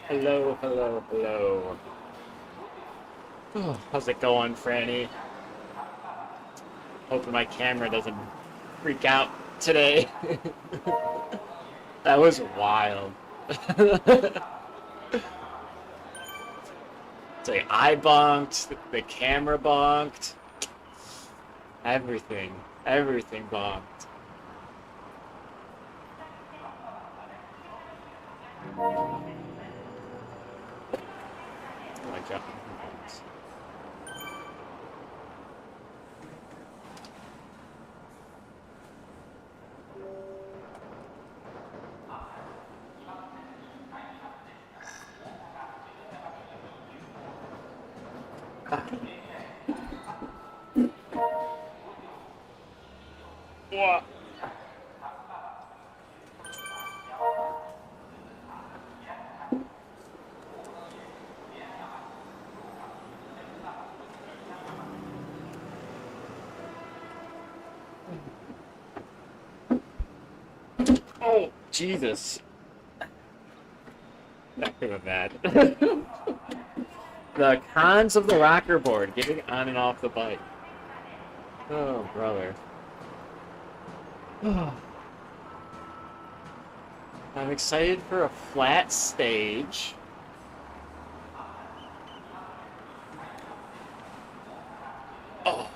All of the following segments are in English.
Hello, hello, hello. Oh, how's it going, Franny? Hoping my camera doesn't freak out today. That was wild. It's like I bonked, the camera bonked, everything bonked. Oh my God. What? Oh, Jesus. That could have been bad. The cons of the rocker board, getting on and off the bike. Oh, brother. I'm excited for a flat stage. Oh.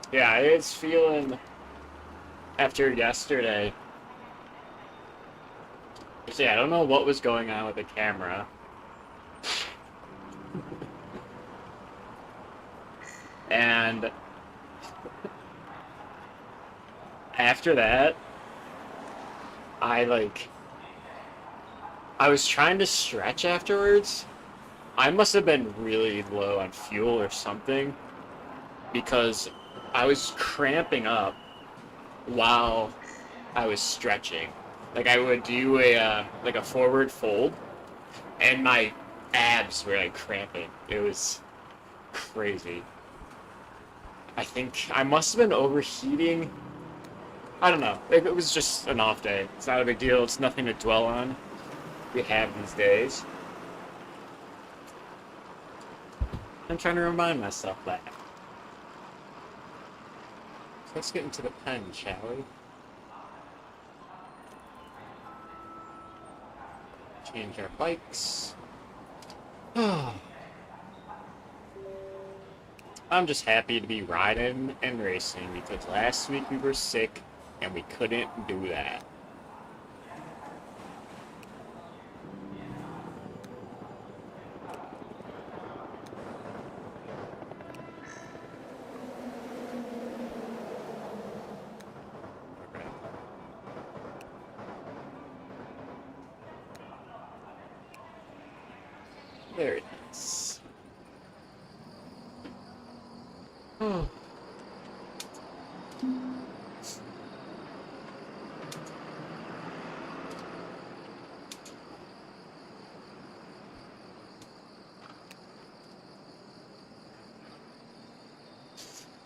Yeah, it's feeling after yesterday. See, I don't know what was going on with the camera. And after that, I like I was trying to stretch afterwards. I must have been really low on fuel or something because I was cramping up while I was stretching. Like I would do a forward fold and my abs were like cramping. It was crazy. I think I must have been overheating. I don't know. It was just an off day. It's not a big deal. It's nothing to dwell on. We have these days. I'm trying to remind myself that. So let's get into the pen, shall we? Change our bikes. I'm just happy to be riding and racing because last week we were sick and we couldn't do that. Okay. Very nice.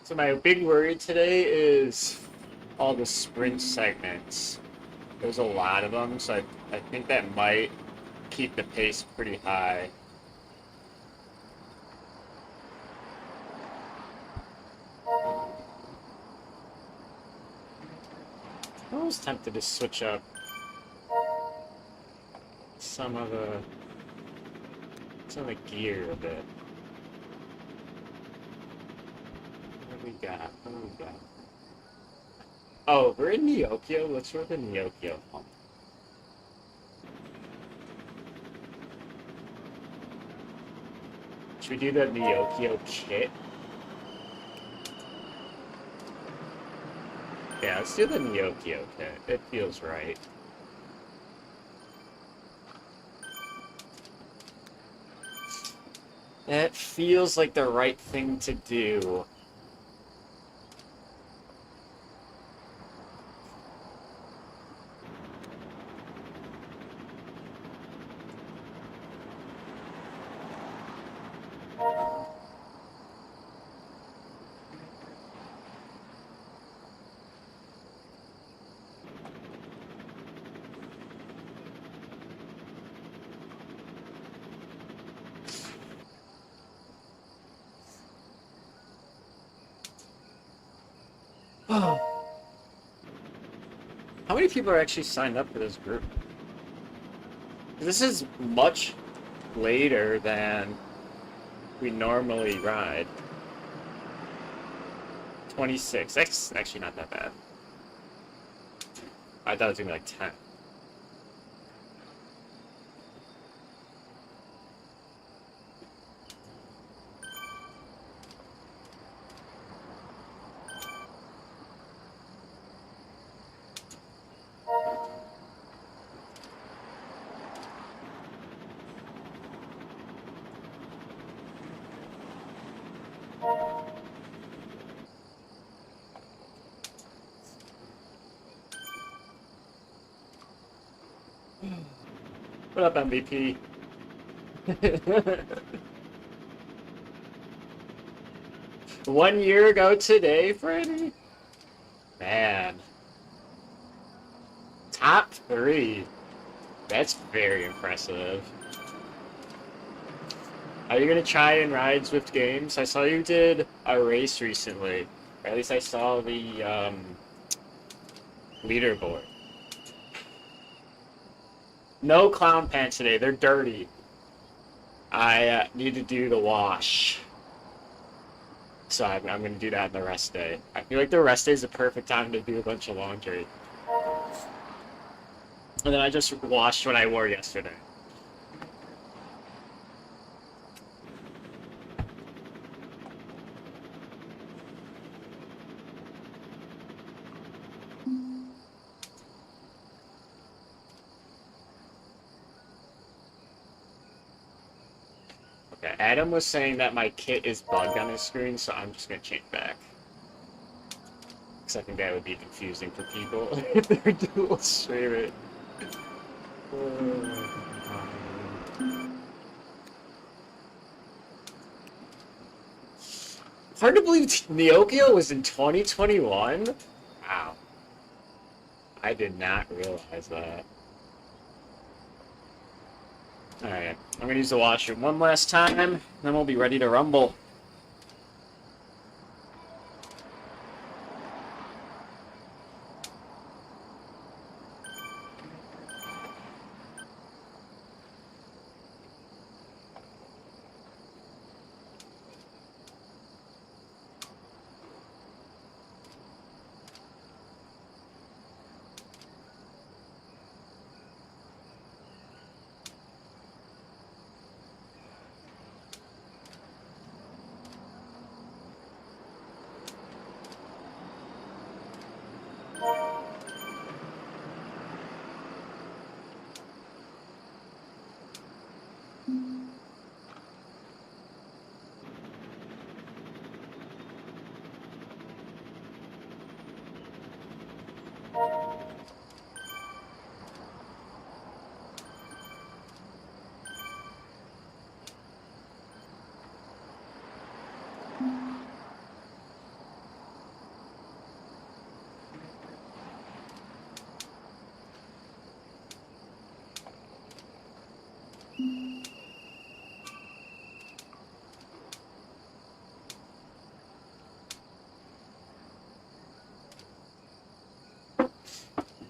So my big worry today is all the sprint segments. There's a lot of them, so I think that might keep the pace pretty high. I was tempted to switch up some of the gear a bit. What do we got? What do we got? Oh, we're in Neokyo. Let's go to Neokyo. Should we do the Neokyo kit? Yeah, let's do the Neokyo kit. It feels right. It feels like the right thing to do. How many people are actually signed up for this group? This is much later than we normally ride. 26. That's actually not that bad. I thought it was gonna be like 10. What up, MVP? 1 year ago today, Freddy? Man. Top 3. That's very impressive. Are you gonna try and ride Swift Games? I saw you did a race recently. Or at least I saw the leaderboard. No clown pants today. They're dirty. I need to do the wash. So I'm going to do that on the rest day. I feel like the rest day is the perfect time to do a bunch of laundry. And then I just washed what I wore yesterday. Okay, Adam was saying that my kit is bugged on his screen, so I'm just going to change back. Because I think that would be confusing for people if they're dual streaming. Hard to believe Neokyo was in 2021? Wow. I did not realize that. Alright, I'm gonna use the washroom one last time, then we'll be ready to rumble.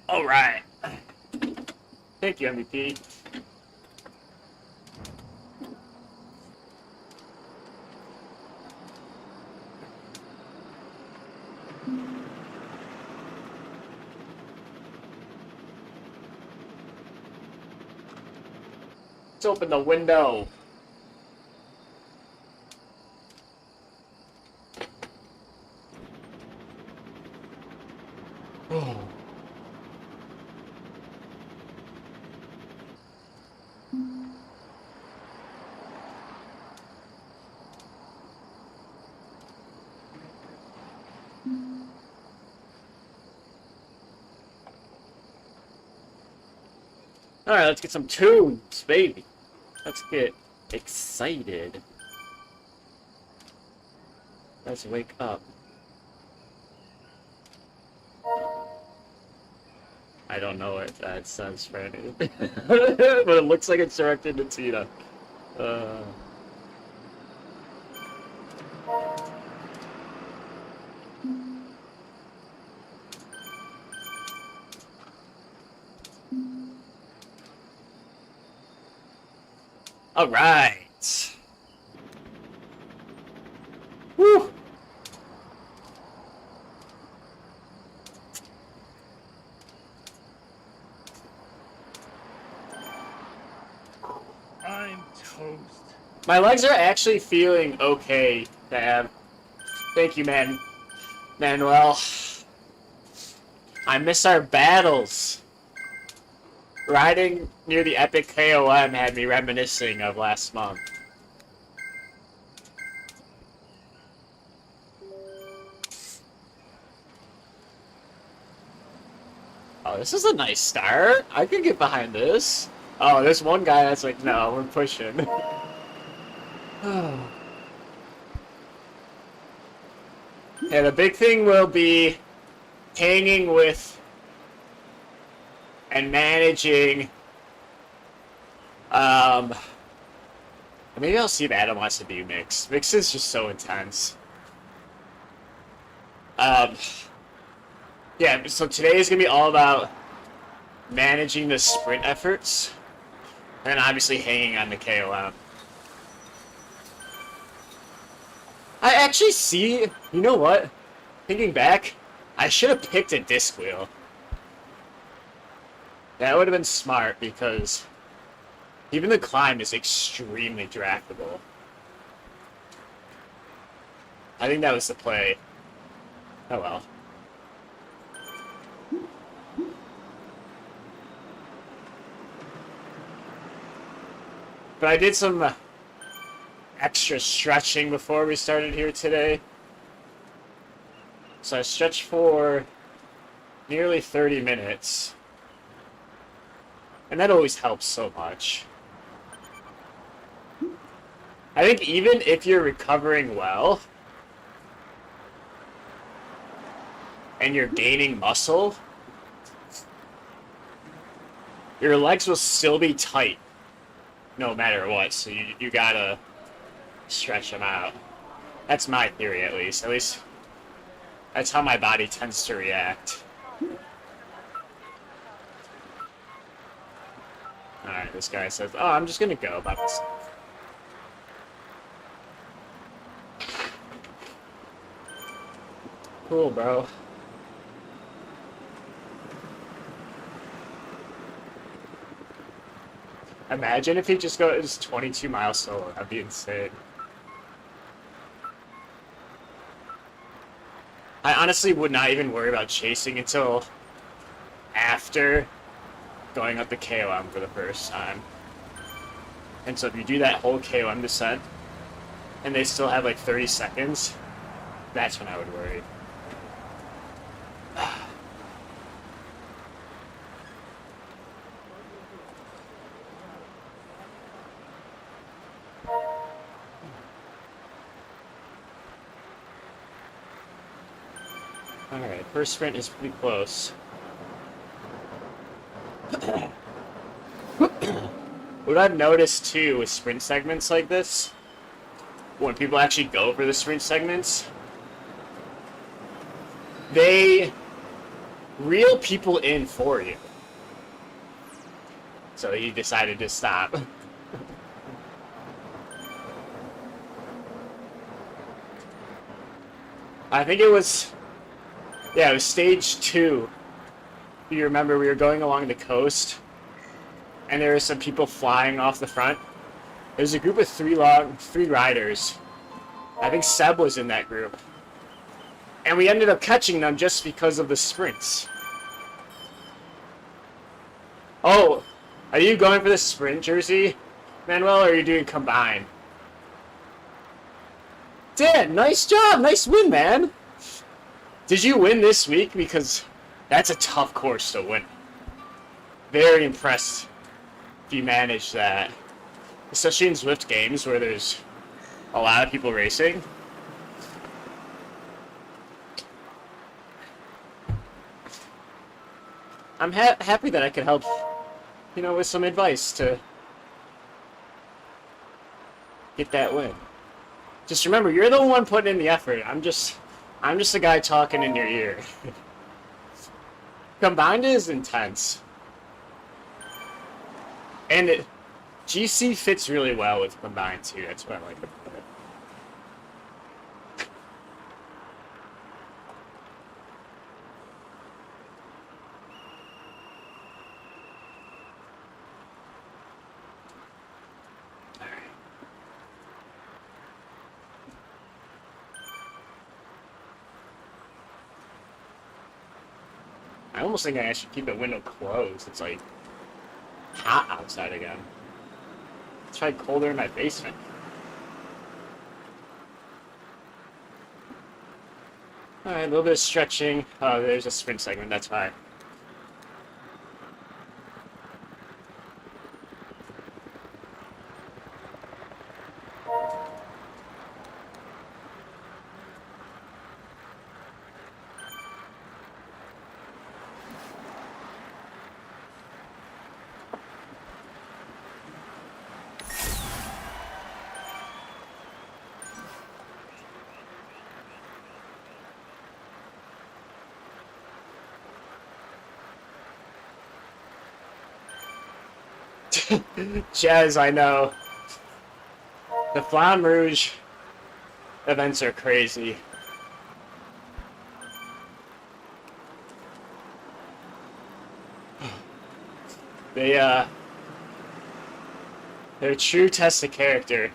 Alright. Thank you, MVP. Let's open the window. Alright, let's get some tunes, baby. Let's get excited. Let's wake up. I don't know what that says, Franny. But it looks like it's directed to Tina. Alright. Woo! I'm toast. My legs are actually feeling okay, Fab. Thank you, man. Manuel. I miss our battles. Riding near the epic KOM had me reminiscing of last month. Oh, this is a nice start. I could get behind this. Oh, there's one guy that's like, no, we're pushing. Yeah, the big thing will be hanging with and managing. Maybe I'll see if Adam wants to do mix. Mix is just so intense. Yeah, so today is gonna be all about managing the sprint efforts, and obviously hanging on the KOM. I actually see, you know what? Thinking back, I should have picked a disc wheel. That would have been smart because even the climb is extremely draftable. I think that was the play. Oh well. But I did some extra stretching before we started here today. So I stretched for nearly 30 minutes. And that always helps so much. I think even if you're recovering well, and you're gaining muscle, your legs will still be tight no matter what, so you gotta stretch them out. That's my theory, at least. At least that's how my body tends to react. Alright, this guy says, oh, I'm just gonna go by myself. Cool, bro. Imagine if he just goes 22 miles solo. That'd be insane. I honestly would not even worry about chasing until after going up the KOM for the first time. And so if you do that whole KOM descent, and they still have like 30 seconds, that's when I would worry. Alright, first sprint is pretty close. What I've noticed too with sprint segments like this, when people actually go for the sprint segments, they reel people in for you. So he decided to stop. I think it was, yeah, it was stage 2. If you remember, we were going along the coast, and there were some people flying off the front. There was a group of three riders. I think Seb was in that group. And we ended up catching them just because of the sprints. Oh, are you going for the sprint jersey, Manuel, or are you doing combined? Dan, nice job. Nice win, man. Did you win this week? Because that's a tough course to win. Very impressed if you manage that. Especially in Zwift games where there's a lot of people racing. I'm happy that I could help, you know, with some advice to get that win. Just remember, you're the one putting in the effort. I'm just a guy talking in your ear. Combined is intense. And GC fits really well with combined too. That's what I like about it. I almost think I should keep the window closed. It's like hot outside again. It's probably colder in my basement. Alright, a little bit of stretching. Oh, there's a sprint segment, that's fine. Jazz, I know. The Flamme Rouge events are crazy. They're a true test of character.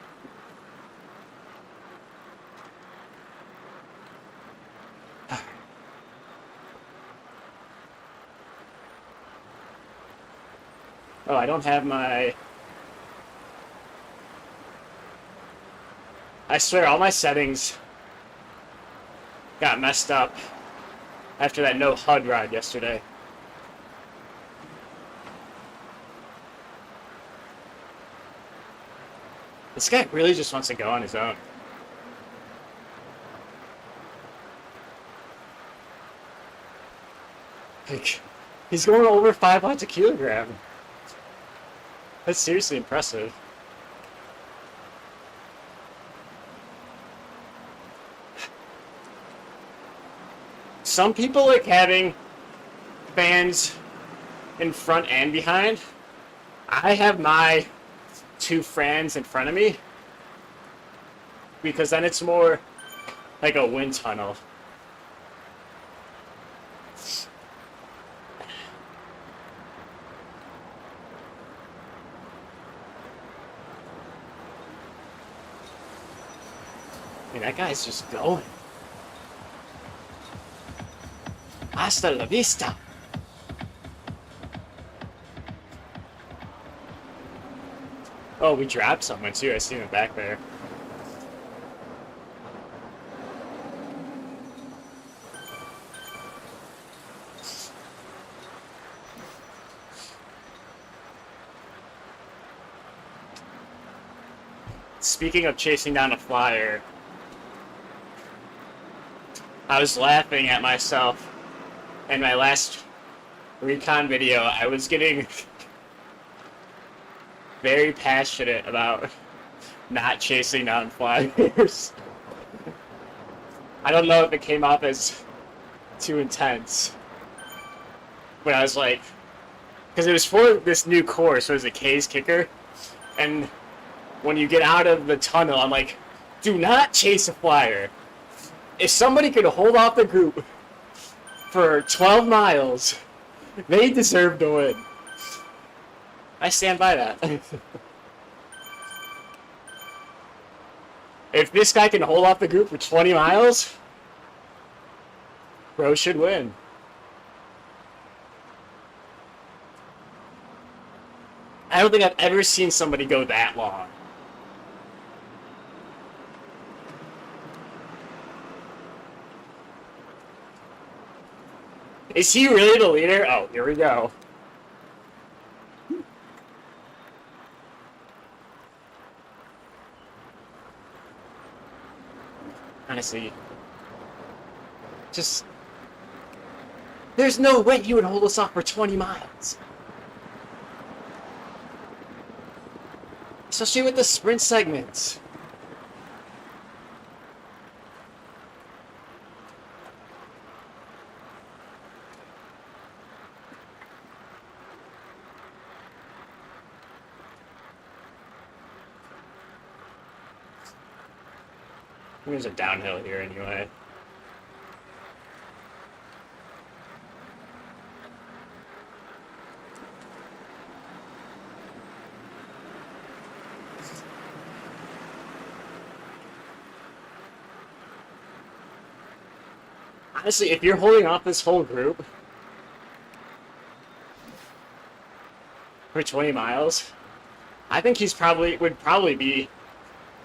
Oh, I don't have my... I swear, all my settings got messed up after that no HUD ride yesterday. This guy really just wants to go on his own. Like, he's going over 5 watts a kilogram. That's seriously impressive. Some people like having fans in front and behind. I have my 2 fans in front of me because then it's more like a wind tunnel. I mean, that guy's just going. Hasta la vista. Oh, we dropped someone too. I see him back there. Speaking of chasing down a flyer, I was laughing at myself in my last recon video. I was getting very passionate about not chasing down flyers. I don't know if it came off as too intense, but I was like, because it was for this new course, it was a K's kicker, and when you get out of the tunnel, I'm like, do not chase a flyer. If somebody could hold off the group for 12 miles, they deserve to win. I stand by that. If this guy can hold off the group for 20 miles, bro should win. I don't think I've ever seen somebody go that long. Is he really the leader? Oh, here we go. honestly, just there's no way he would hold us off for 20 miles. Especially with the sprint segments. There's a downhill here anyway. Honestly, if you're holding off this whole group for 20 miles, I think he's would probably be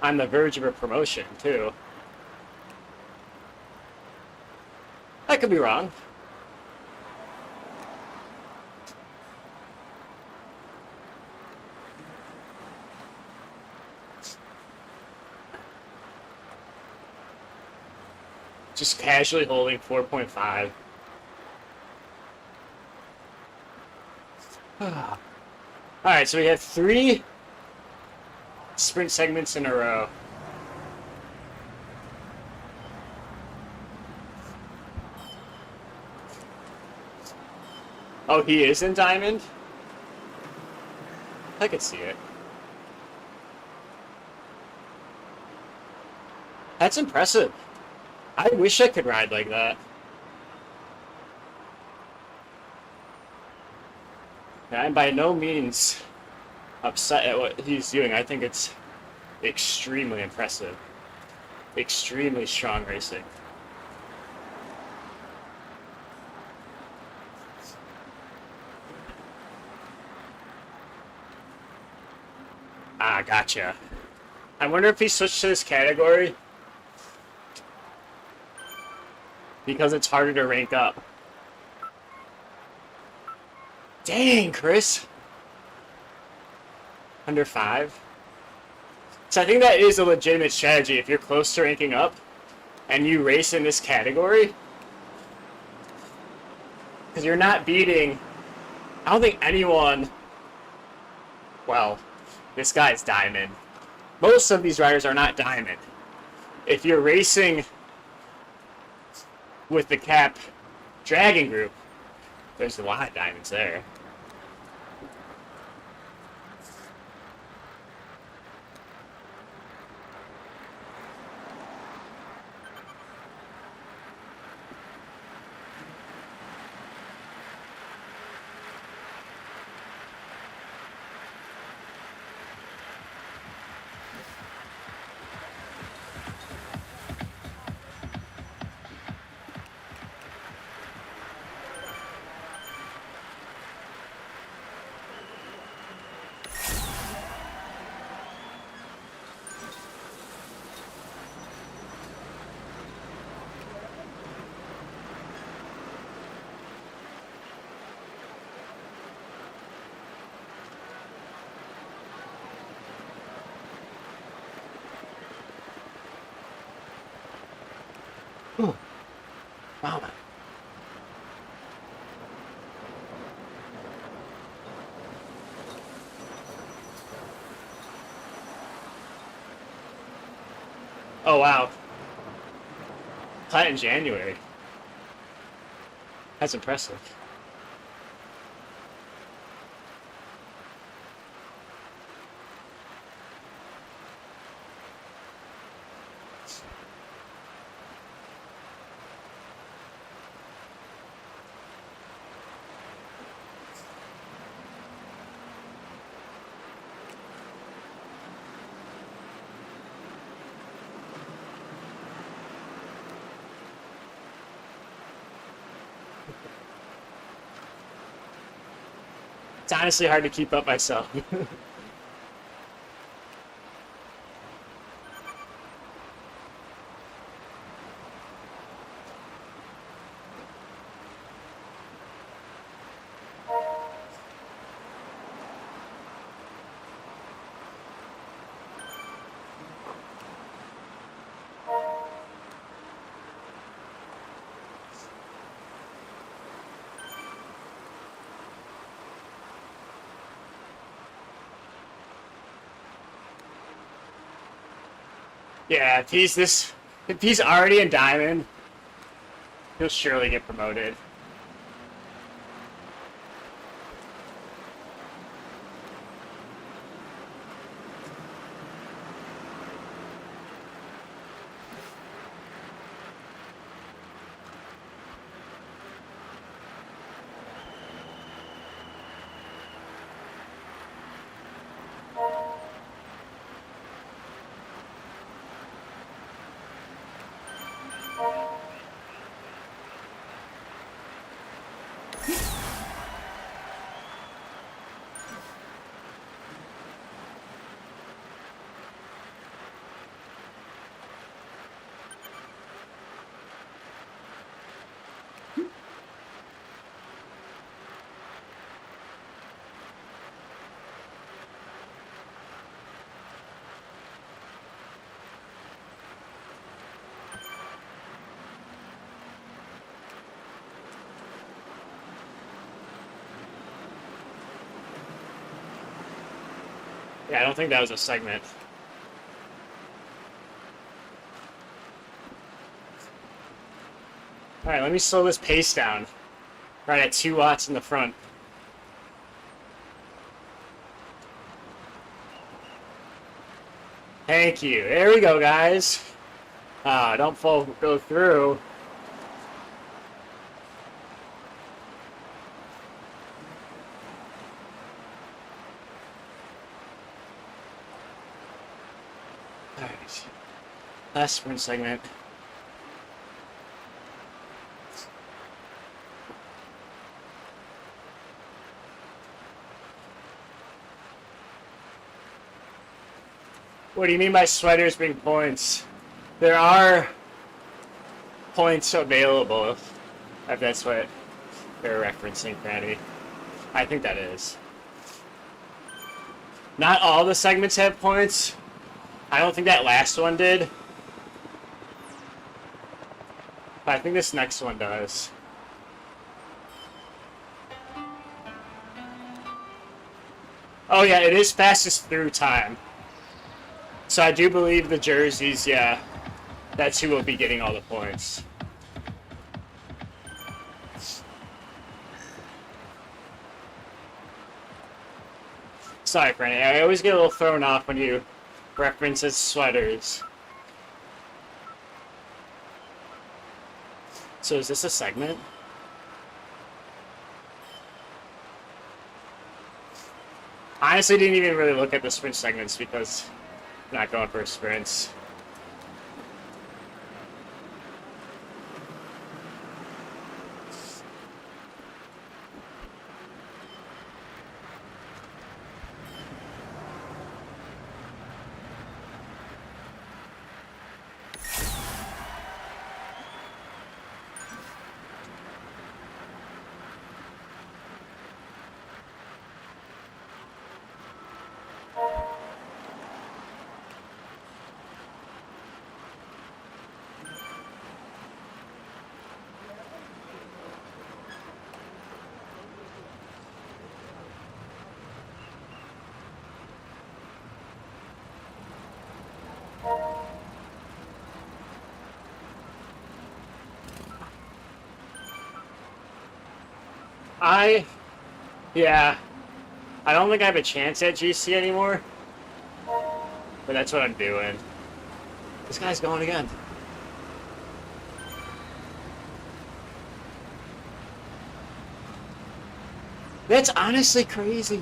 on the verge of a promotion too. I could be wrong. Just casually holding 4.5. Alright, so we have 3 sprint segments in a row. Oh, he is in Diamond? I could see it. That's impressive. I wish I could ride like that. I'm by no means upset at what he's doing. I think it's extremely impressive. Extremely strong racing. Ah, gotcha. I wonder if he switched to this category because it's harder to rank up. Dang, Chris. Under 5. So I think that is a legitimate strategy if you're close to ranking up and you race in this category. Because you're not beating... I don't think anyone... Well, this guy's Diamond. Most of these riders are not Diamond. If you're racing with the Cap Dragon group, there's a lot of Diamonds there. Ooh. Wow. Oh, wow. Plat in January. That's impressive. It's honestly hard to keep up myself. Yeah, if he's already in Diamond, he'll surely get promoted. Yeah, I don't think that was a segment. All right, let me slow this pace down. Right at 2 watts in the front. Thank you. There we go, guys. Don't go through. All right. Last sprint segment. What do you mean by sweaters bring points? There are points available, if that's what they're referencing, Franny. I think that is. Not all the segments have points. I don't think that last one did. But I think this next one does. Oh yeah, it is fastest through time. So I do believe the jerseys, yeah, that's who will be getting all the points. Sorry, Franny, I always get a little thrown off when you reference his sweaters. So is this a segment? I honestly didn't even really look at the sprint segments because I'm not going for sprints. Yeah, I don't think I have a chance at GC anymore, but that's what I'm doing. This guy's going again. That's honestly crazy.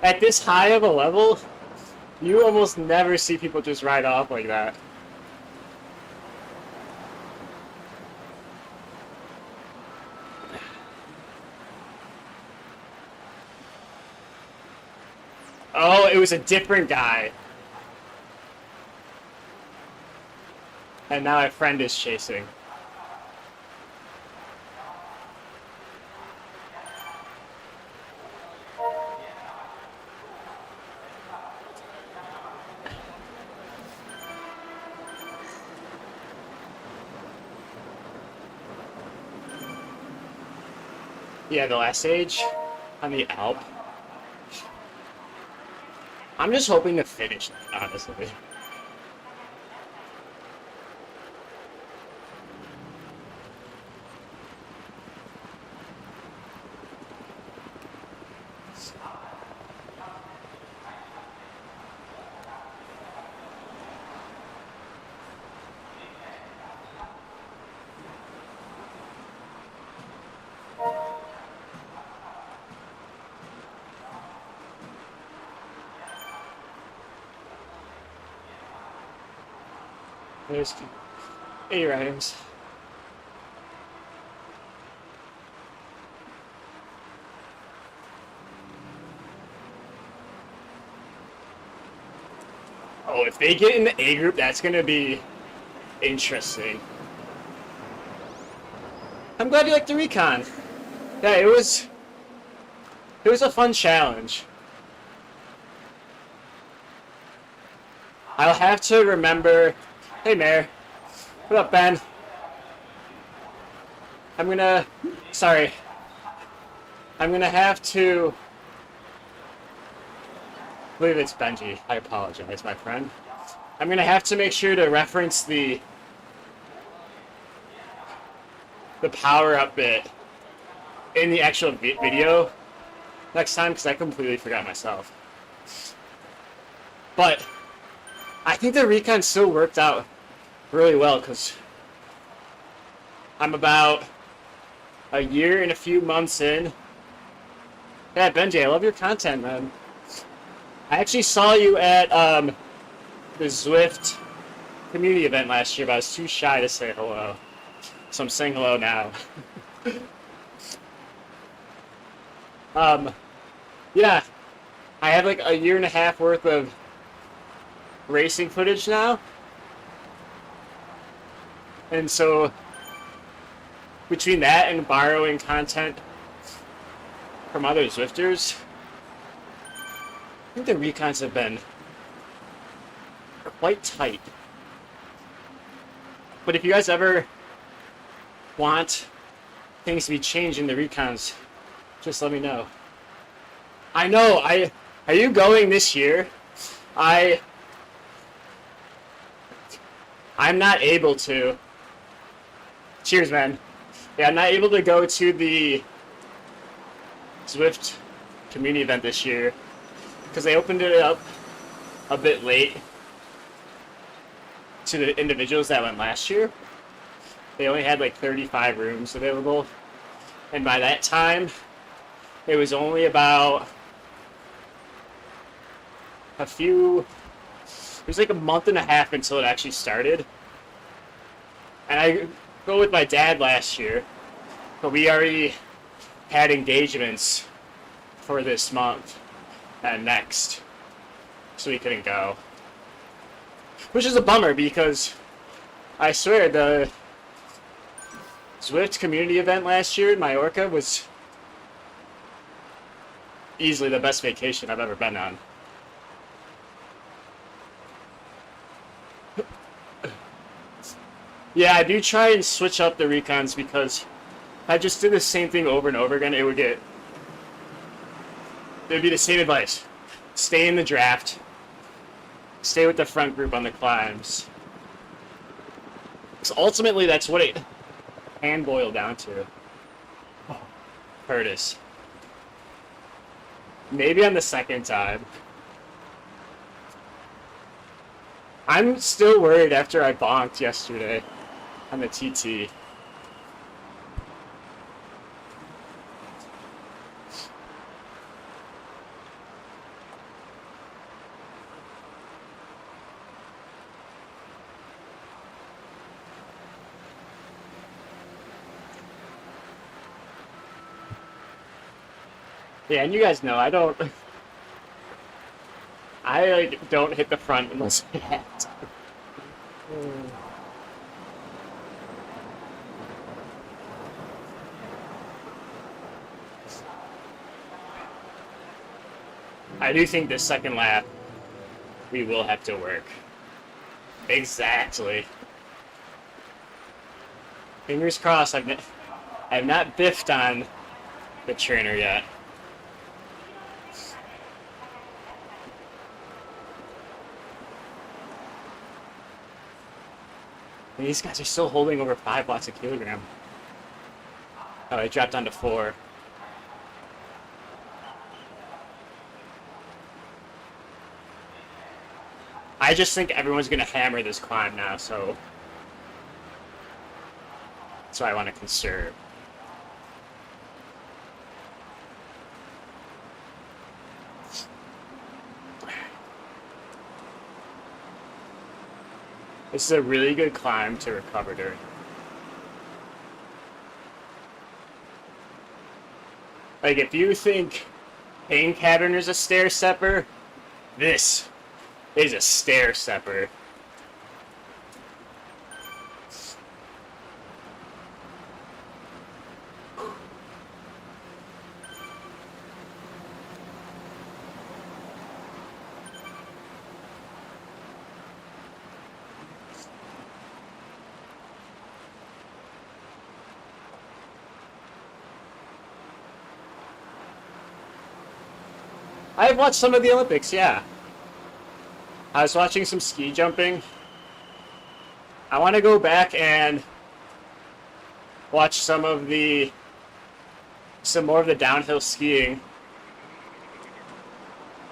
At this high of a level, you almost never see people just ride off like that. Oh, it was a different guy. And now my friend is chasing. Yeah, the last stage on the Alp. I'm just hoping to finish it, honestly. There's 8 items. Oh, if they get in the A group, that's gonna be interesting. I'm glad you liked the recon. Yeah, it was a fun challenge. I'll have to remember. Hey, Mayor. What up, Ben? Sorry. I'm gonna have to. I believe it's Benji. I apologize, my friend. I'm gonna have to make sure to reference the power-up bit in the actual video next time, because I completely forgot myself. But I think the recon still worked out really well, because I'm about a year and a few months in. Yeah, Benji, I love your content, man. I actually saw you at the Zwift community event last year, but I was too shy to say hello. So I'm saying hello now. Yeah, I have like a year and a half worth of racing footage now. And so between that and borrowing content from other Zwifters, I think the recons have been quite tight. But if you guys ever want things to be changed in the recons, just let me know. I know, are you going this year? I'm not able to. Cheers, man. Yeah, I'm not able to go to the Zwift community event this year because they opened it up a bit late to the individuals that went last year. They only had like 35 rooms available, and by that time it was only about it was like a month and a half until it actually started. And I go with my dad last year, but we already had engagements for this month and next, so we couldn't go. Which is a bummer, because I swear the Zwift community event last year in Mallorca was easily the best vacation I've ever been on. Yeah, I do try and switch up the recons, because if I just did the same thing over and over again, it would be the same advice. Stay in the draft. Stay with the front group on the climbs. Because ultimately, that's what it can boil down to. Curtis. Maybe on the second time. I'm still worried after I bonked yesterday on the TT. Yeah, and you guys know I don't hit the front unless I have to. I do think this second lap we will have to work. Exactly. Fingers crossed. I've not biffed on the trainer yet. And these guys are still holding over 5 watts a kilogram. Oh, it dropped down to 4. I just think everyone's gonna hammer this climb now, so that's why I want to conserve. This is a really good climb to recover during. Like, if you think Pain Cavern is a stair stepper, this is a stair stepper. I've watched some of the Olympics, yeah. I was watching some ski jumping. I want to go back and watch some more of the downhill skiing.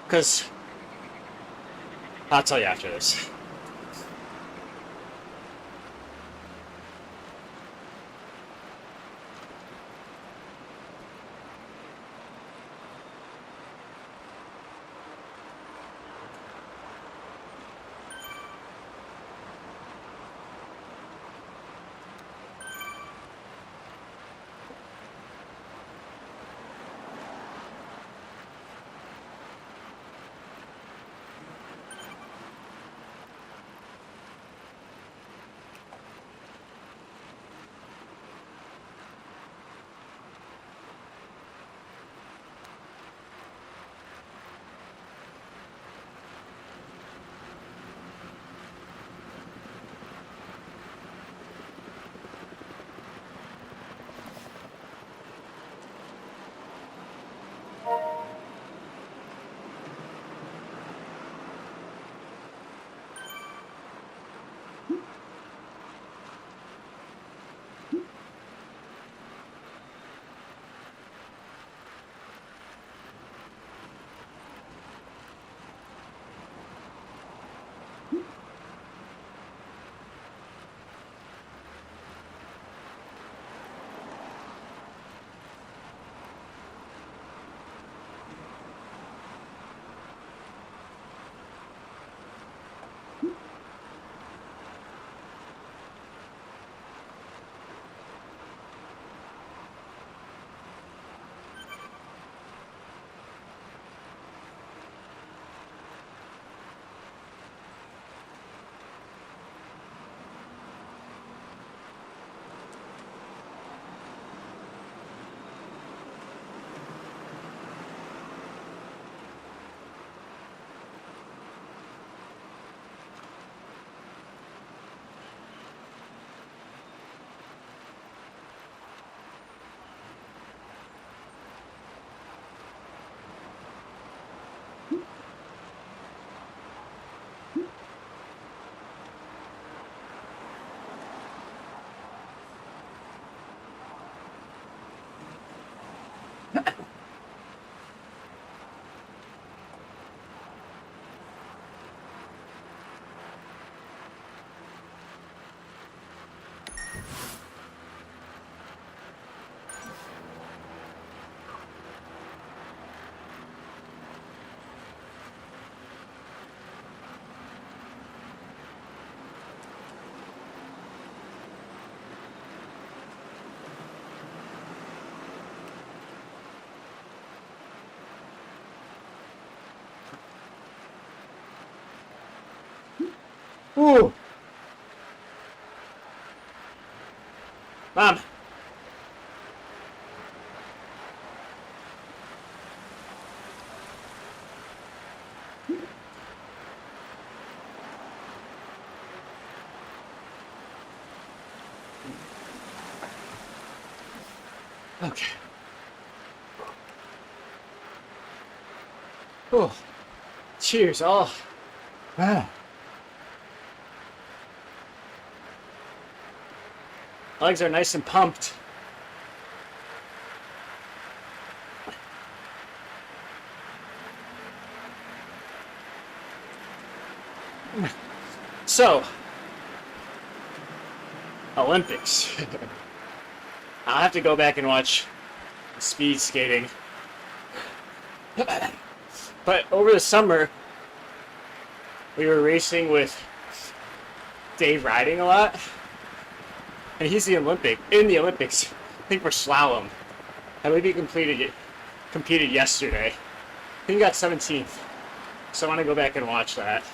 Because I'll tell you after this. Ooh. Mom. Okay. Oh, cheers. Oh, ah. Legs are nice and pumped. So, Olympics. I'll have to go back and watch speed skating. But over the summer, we were racing with Dave riding a lot, and he's in the Olympics. I think for slalom, and maybe competed yesterday. I think he got 17th, so I want to go back and watch that.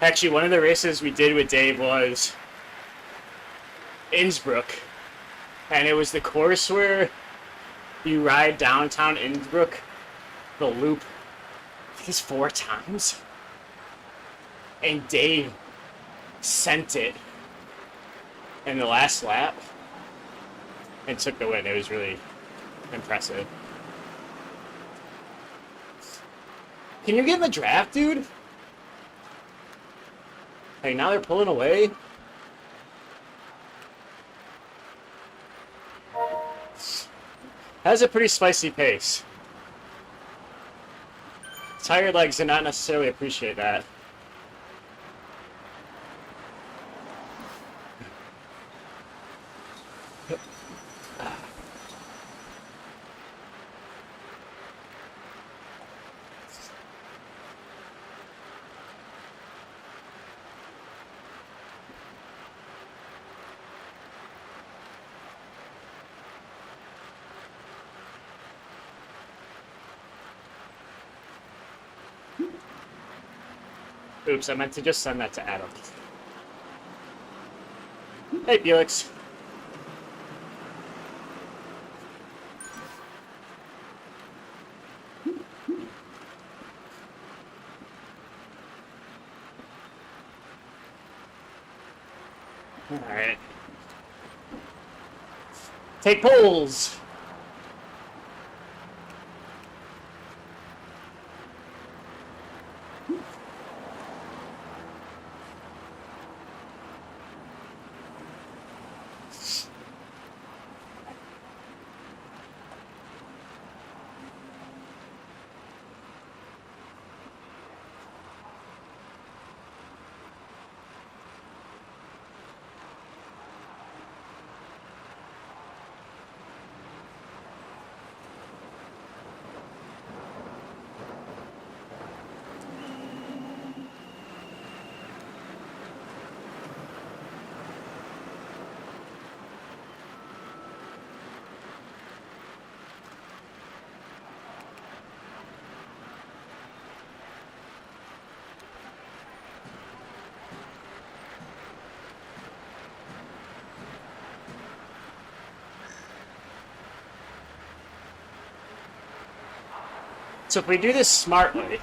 Actually, one of the races we did with Dave was Innsbruck, and it was the course where you ride downtown Innsbruck, the loop, I think it's 4 times, and Dave sent it in the last lap and took the win. It was really impressive. Can you get in the draft, dude? Hey, now they're pulling away. That's a pretty spicy pace. Tired legs do not necessarily appreciate that. Oops, I meant to just send that to Adam. Hey, Felix. Alright. Take polls! So if we do this smartly,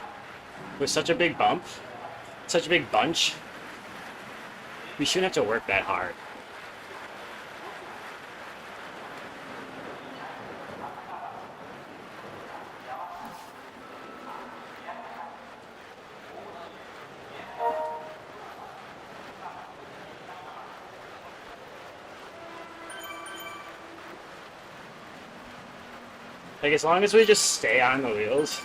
with such a big bump, such a big bunch, we shouldn't have to work that hard. Like, as long as we just stay on the wheels.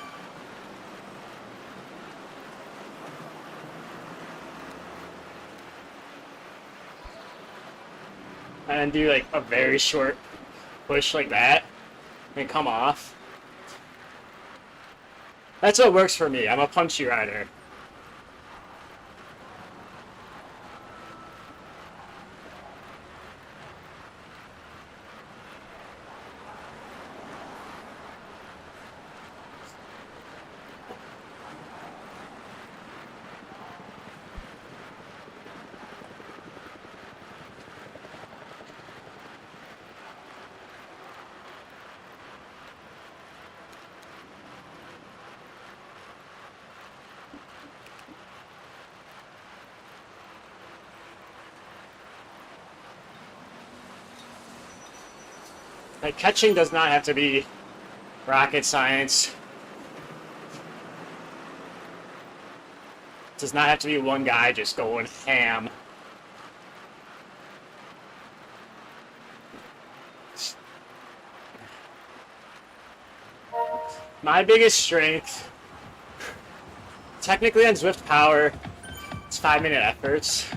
And then do, like, a very short push like that. And come off. That's what works for me. I'm a punchy rider. Like, catching does not have to be rocket science. It does not have to be one guy just going ham. My biggest strength, technically on Zwift Power, it's 5-minute efforts.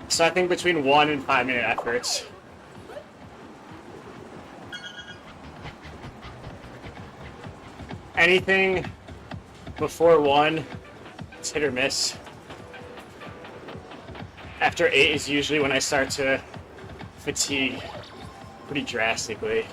So I think between 1 and 5-minute efforts. Anything before 1, it's hit or miss. After 8 is usually when I start to fatigue pretty drastically.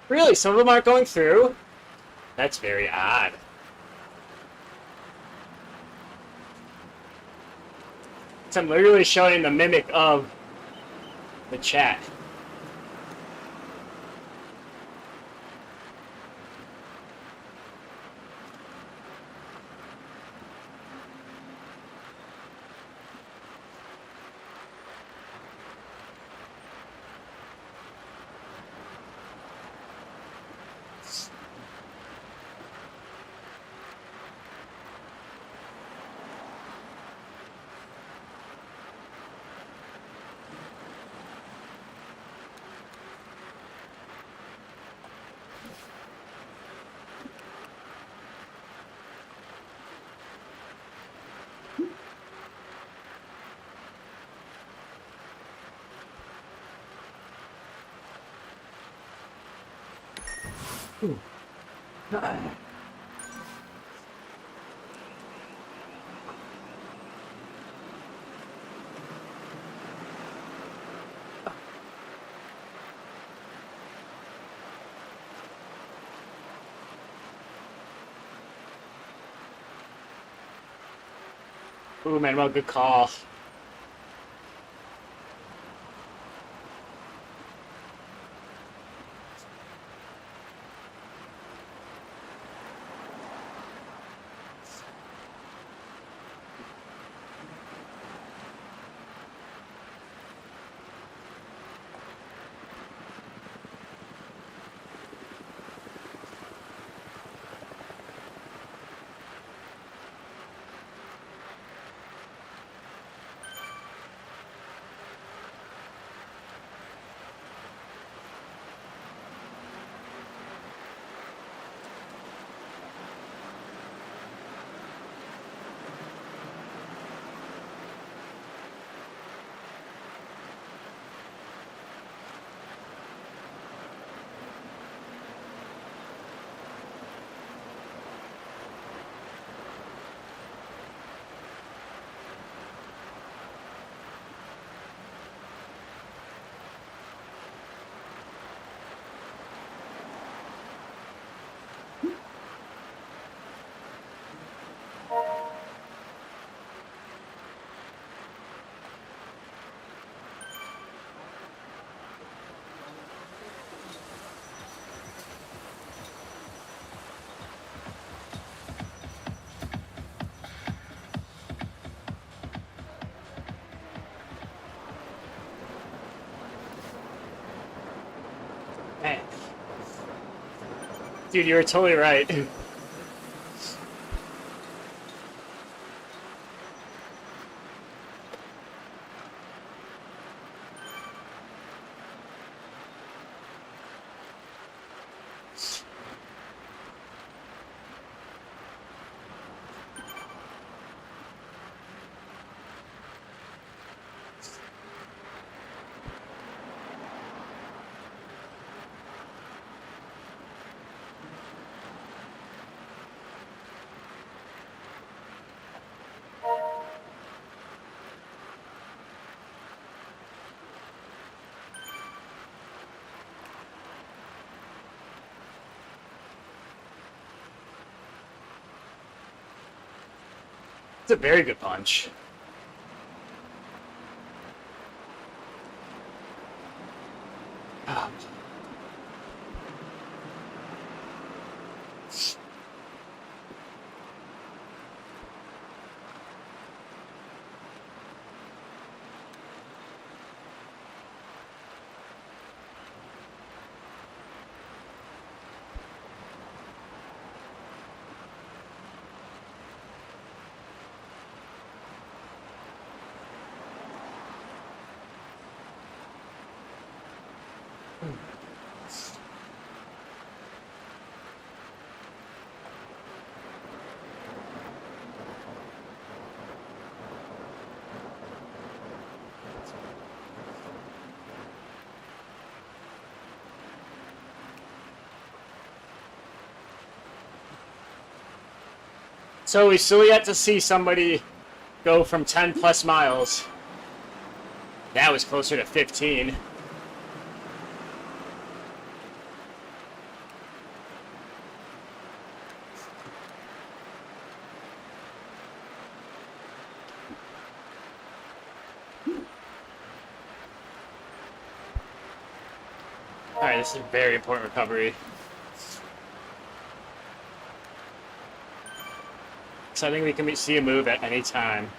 Really? Some of them aren't going through? That's very odd. So I'm literally showing the mimic of the chat. Ooh. Ooh, Manuel, good call. Man. Dude, you were totally right. It's a very good punch. So we still yet to see somebody go from 10 plus miles. That was closer to 15. Alright, this is a very important recovery. So I think we can see a move at any time.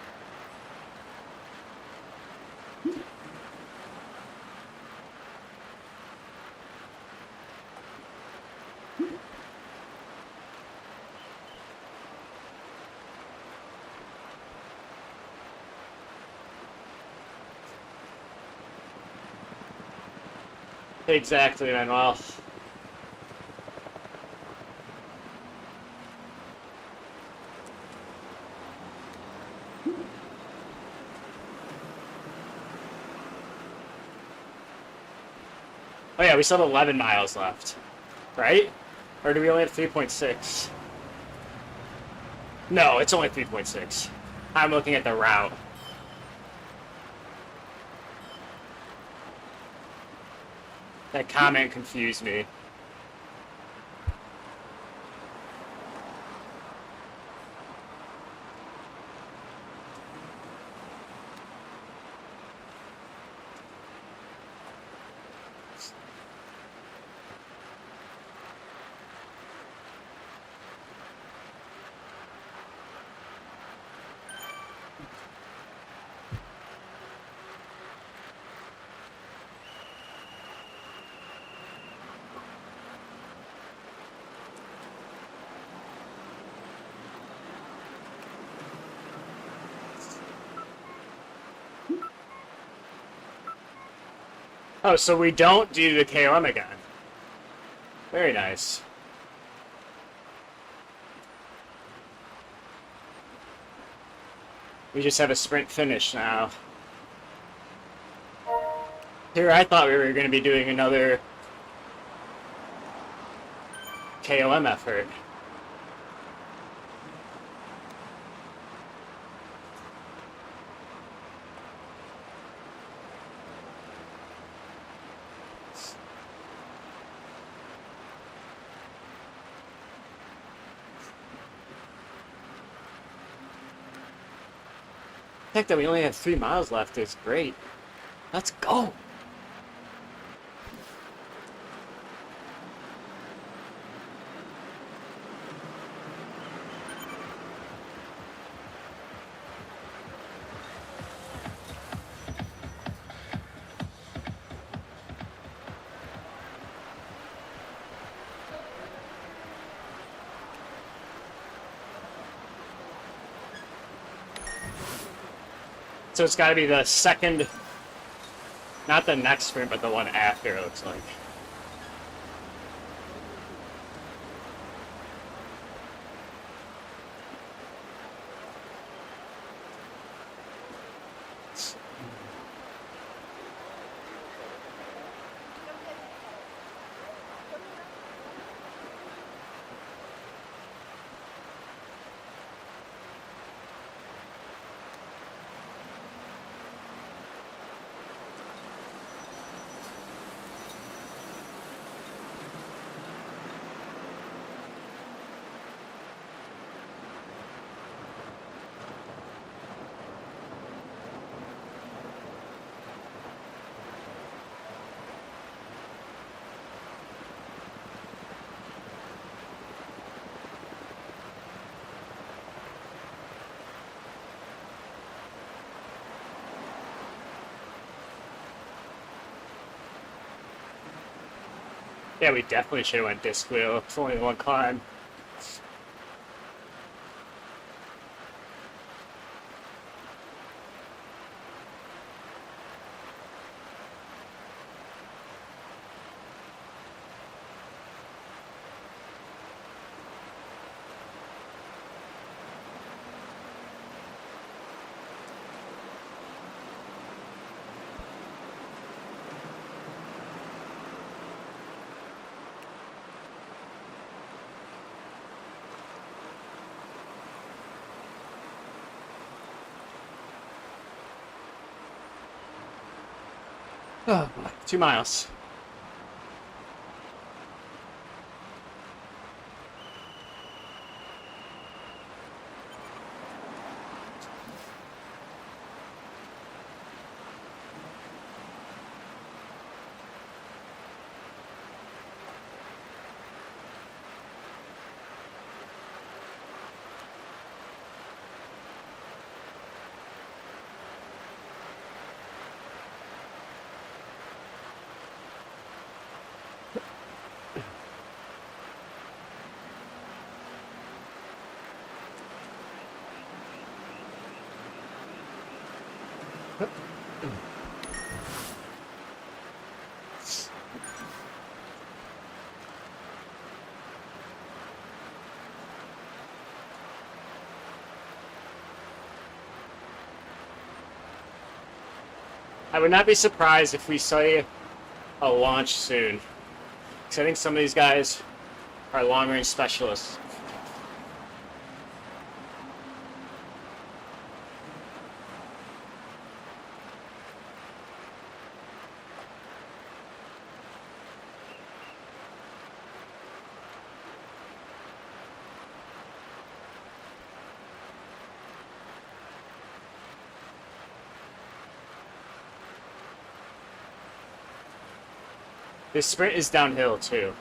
Exactly, Manuel. Oh yeah, we still have 11 miles left, right? Or do we only have 3.6? No, it's only 3.6. I'm looking at the route. That comment confused me. Oh, so we don't do the KOM again. Very nice. We just have a sprint finish now. Here, I thought we were going to be doing another KOM effort. The fact that we only have 3 miles left is great. Let's go! So it's got to be the second, not the next sprint, but the one after, it looks like. Yeah, we definitely should have went disc wheel. It's only one climb. Oh, 2 miles. I would not be surprised if we see a launch soon. Because I think some of these guys Our long-range specialist. This sprint is downhill too.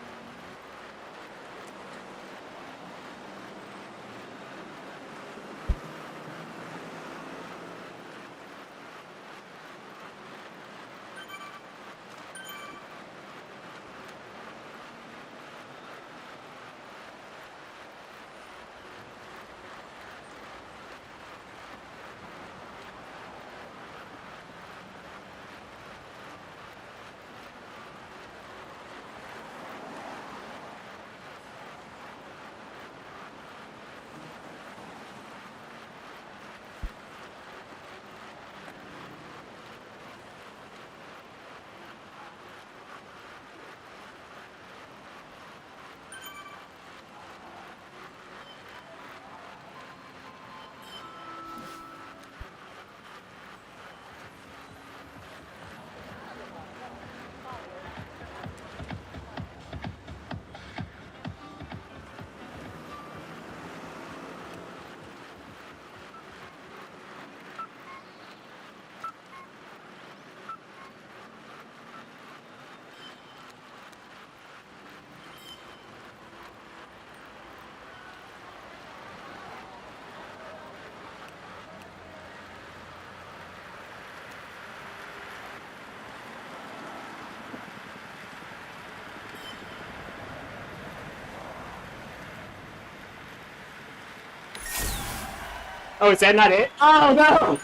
Oh, is that not it? Oh no!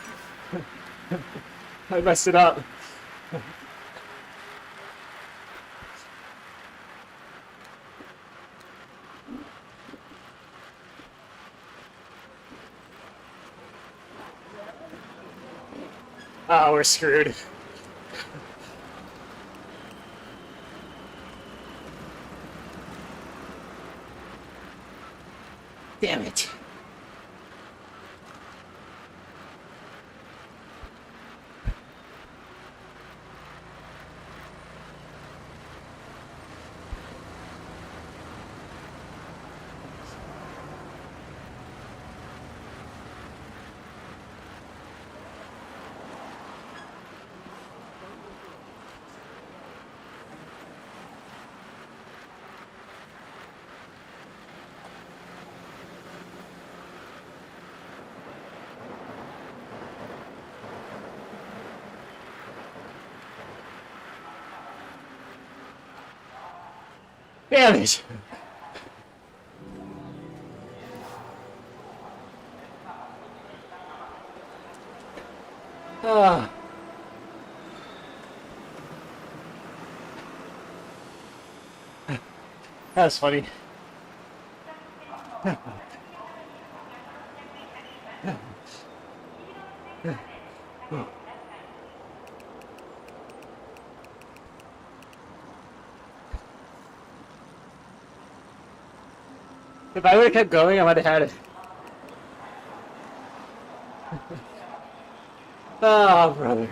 I messed it up. Oh, we're screwed. Damn it. Damn it! Ah. That was funny. If I would have kept going, I might have had it. Oh, brother.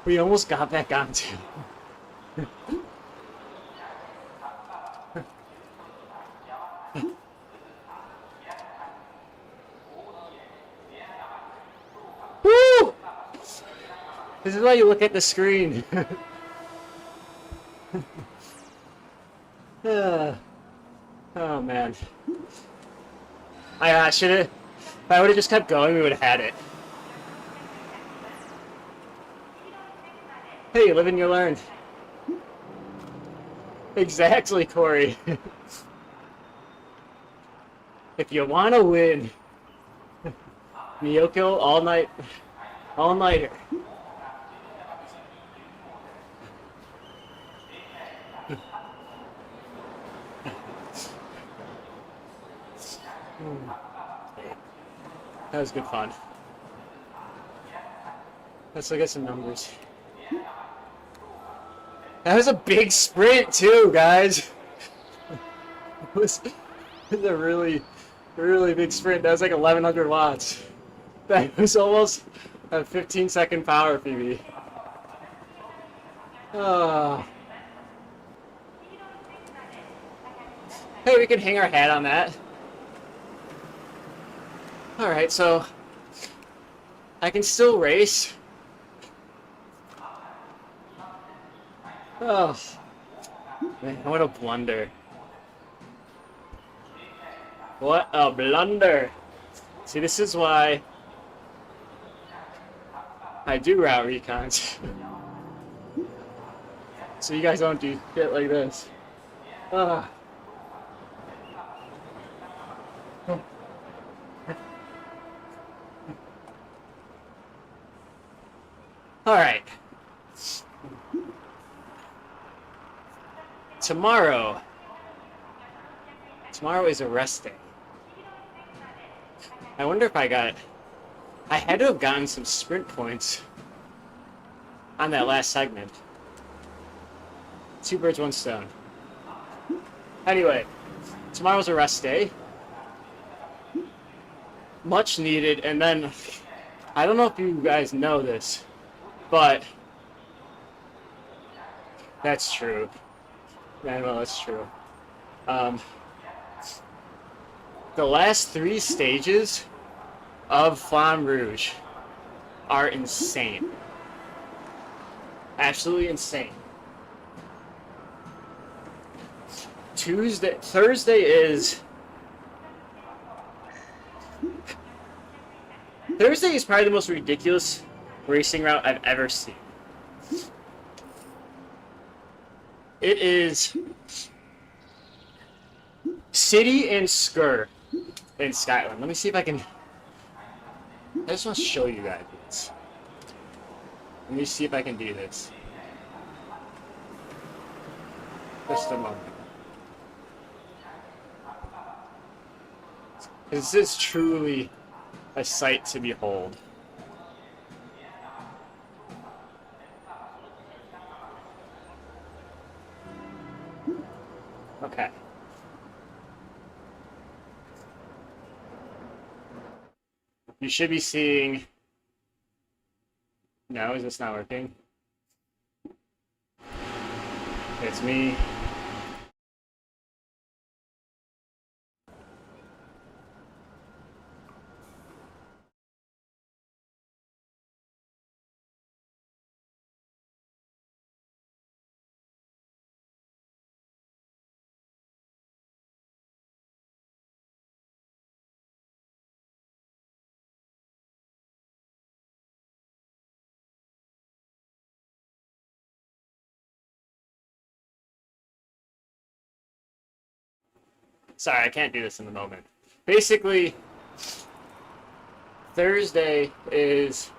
We almost got back onto. Woo! This is why you look at the screen. Oh man. I should have. If I would have just kept going, we would have had it. Hey, you live and you learn. Exactly, Corey. If you want to win, Neokyo all night, all nighter. That was good fun. Let's look at some numbers. That was a big sprint too, guys. It was a really big sprint. That was like 1100 watts. That was almost a 15-second power PB. Oh. Hey, we can hang our hat on that. Alright, so I can still race. Oh. Man, what a blunder. What a blunder. See, this is why I do route recons. So you guys don't do shit like this. Ah. Alright. Tomorrow is a rest day. I wonder if I had to have gotten some sprint points on that last segment. 2 birds, 1 stone. Anyway, tomorrow's a rest day. Much needed, and then, I don't know if you guys know this, but that's true. Manuel, that's true. The last 3 stages of Flamme Rouge are insane. Absolutely insane. Thursday is probably the most ridiculous racing route I've ever seen. It is City and Skur in Scotland. Let me see if I can. I just want to show you guys this. Let me see if I can do this. Just a moment. This is truly a sight to behold. Okay. You should be seeing... No, is this not working? It's me. Sorry, I can't do this in the moment. Basically, Thursday is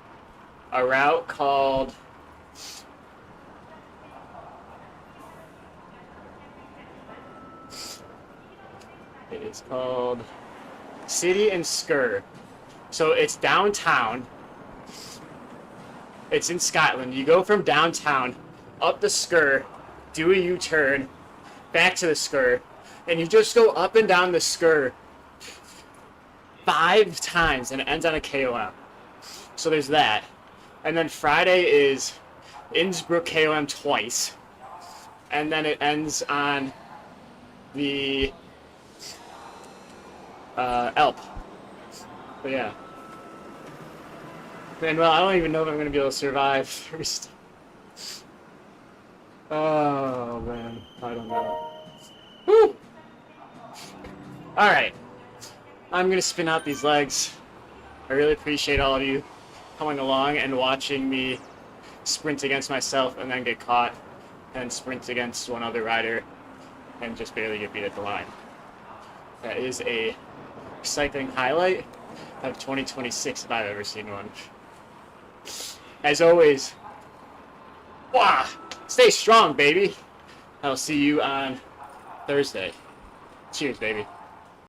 a route called... It is called City and Skur. So it's downtown. It's in Scotland. You go from downtown up the Skur, do a U-turn, back to the Skur, and you just go up and down the Skur 5 times, and it ends on a KOM. So there's that. And then Friday is Innsbruck KOM twice. And then it ends on the Alp. But yeah. Man, well, I don't even know if I'm going to be able to survive first. Oh, man. I don't know. Woo! Alright. I'm going to spin out these legs. I really appreciate all of you coming along and watching me sprint against myself and then get caught and sprint against one other rider and just barely get beat at the line. That is a cycling highlight of 2026 if I've ever seen one. As always, wah, stay strong, baby. I'll see you on Thursday. Cheers, baby.